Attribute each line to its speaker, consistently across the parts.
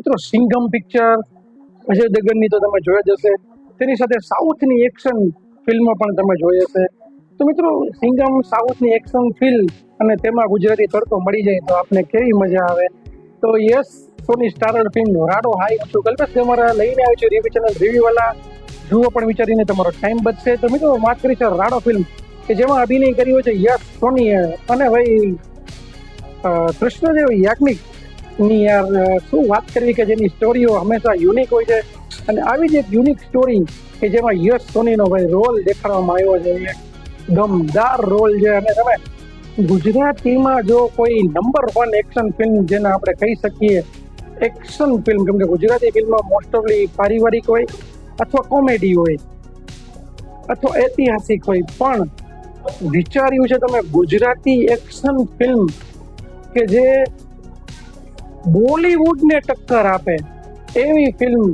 Speaker 1: મિત્રો સિંઘમ પિક્ચર અજય દેવગનની તો તમે જોઈ જ હશે, તેની સાથે સાઉથની એક્શન ફિલ્મો પણ તમે જોઈ હશે. તો મિત્રો સિંઘમ સાઉથની એક્શન ફિલ્મ અને તેમાં ગુજરાતી તડકો મળી જાય તો આપને કેવી મજા આવે. તો યસ સોની સ્ટારર ફિલ્મ રાડો હાઈ છું કલ્પેશ તમારા લઈને આવ્યો છું રિવ્યુ ચેનલ રિવ્યુ વાલા જુઓ પણ વિચારીને તમારો ટાઈમ બચશે. તો મિત્રો વાત કરી છે રાડો ફિલ્મ કે જેમાં અભિનય કર્યો છે યસ સોનીએ અને ભાઈ કૃષ્ણદેવ યાજ્ઞિક ની યાર શું વાત કરવી કે જેની સ્ટોરીઓ હંમેશા યુનિક હોય છે અને આવી જ એક યુનિક સ્ટોરી કે જેમાં યશ સોનીનો ભાઈ રોલ દેખાડવામાં આવ્યો છે, એક દમદાર રોલ છે. અને તમે ગુજરાતીમાં જો કોઈ નંબર 1 એક્શન ફિલ્મ જેને આપણે કહી શકીએ એક્શન ફિલ્મ, કેમ કે ગુજરાતી ફિલ્મમાં મોસ્ટ ઓફલી પારિવારિક હોય અથવા કોમેડી હોય અથવા ઐતિહાસિક હોય, પણ વિચાર્યું છે તમે ગુજરાતી એક્શન ફિલ્મ કે જે બોલીવુડને ટક્કર આપે એવી ફિલ્મ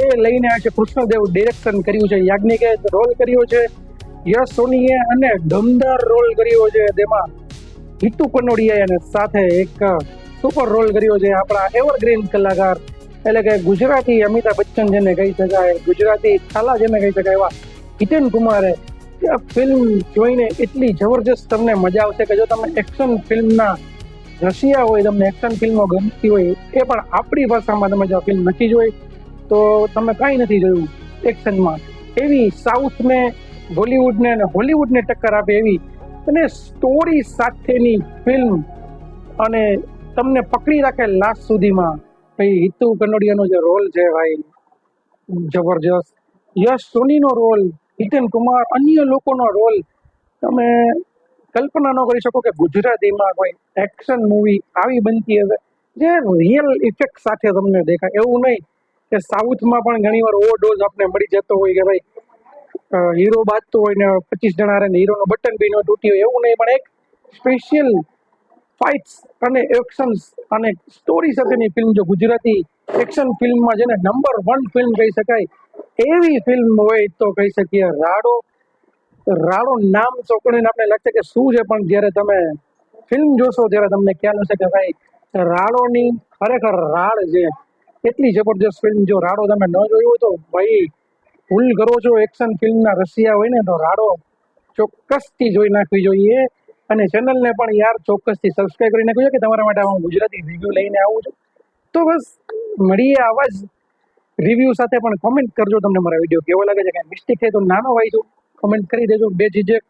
Speaker 1: એ લઈને આવે છે. કૃષ્ણદેવ ડિરેક્શન કર્યું છે, યાજ્ઞિકે રોલ કર્યો છે, યશ સોનીએ અને દમદાર રોલ કર્યો છે. તેમાં હિતુ કનોડિયાએ અને સાથે એક સુપર રોલ કર્યો છે આપણા એવરગ્રીન કલાકાર એટલે કે ગુજરાતી અમિતાભ બચ્ચન જેને કહી શકાય, ગુજરાતી થાલા જેને કહી શકાય એવા હિતેન કુમારે આ ફિલ્મ જોઈને એટલી જબરજસ્ત તમને મજા આવશે કે જો તમે એક્શન ફિલ્મના રશિયા હોય, તમને એક્શન ફિલ્મો ગમતી હોય, એ પણ આપણી ભાષામાં તમે જો ફિલ્મ નથી જોઈ તો તમે કાંઈ નથી જોયું એક્શનમાં. એવી સાઉથને બોલિવૂડને અને હોલિવૂડને ટક્કર આપે એવી અને સ્ટોરી સાથેની ફિલ્મ અને તમને પકડી રાખે લાસ્ટ સુધીમાં. ભાઈ હિતુ કનોડિયાનો જે રોલ છે ભાઈ જબરજસ્ત, યશ સોનીનો રોલ, હિતેન કુમાર, અન્ય લોકોનો રોલ તમે કલ્પના ન કરી શકો કે ગુજરાતીમાં કોઈ એક્શન મૂવી આવી બનતી હશે જે રિયલ ઇફેક્ટ સાથે તમને દેખાય. એવું નહીં કે સાઉથમાં પણ ઘણીવાર ઓવરડોઝ આપણે મળી જતો હોય કે ભાઈ હીરો બાજતો હોય ને 25 જણા રહે ને હીરોનો બટન બી ન તૂટી હોય, એવું નહીં. પણ એક સ્પેશિયલ ફાઇટ્સ અને એક્શન્સ અને સ્ટોરી સાથેની ફિલ્મ જો ગુજરાતી એક્શન ફિલ્મમાં જેને નંબર 1 ફિલ્મ કહી શકાય એવી ફિલ્મ હોય તો કહી શકીએ રાડો. રાડો નામ ચોકડીને આપણે લાગશે કે શું છે, પણ જ્યારે તમે ફિલ્મ જોશો ત્યારે તમને ખ્યાલ હશે કે ભાઈ રાડોની ખરેખર રાડ છે. એટલી જબરજસ્ત ફિલ્મ, જો રાડો તમે ન જોયું હોય તો ભાઈ ભૂલ કરો છો. એક્શન ફિલ્મના રસિયા હોય ને તો રાડો ચોક્કસથી જોઈ નાખવી જોઈએ અને ચેનલને પણ યાર ચોક્કસથી સબસ્ક્રાઇબ કરી નાખવી જોઈએ કે તમારા માટે હું ગુજરાતી રિવ્યુ લઈને આવું છું. તો બસ મળીએ આવા જ રિવ્યુ સાથે, પણ કોમેન્ટ કરજો તમને મારા વિડીયો કેવો લાગે છે. કાંઈ મિસ્ટેક થાય તો નાનો ભાઈ છું કોમેન્ટ કરી દેજો બે ઝીઝક.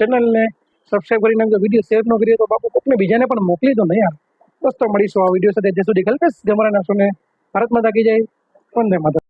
Speaker 1: ચેનલને સબસ્ક્રાઇબ કરી નાખજો, વિડીયો શેર ન કરીએ તો બાપુ કોકને બીજાને પણ મોકલી દો ને યાર. બસ તો મળીશું આ વિડીયો સાથે, જ્યાં સુધી કલ્પેશ ગમરાના શોને ભારત માતા કી જય, વંદે માતરમ.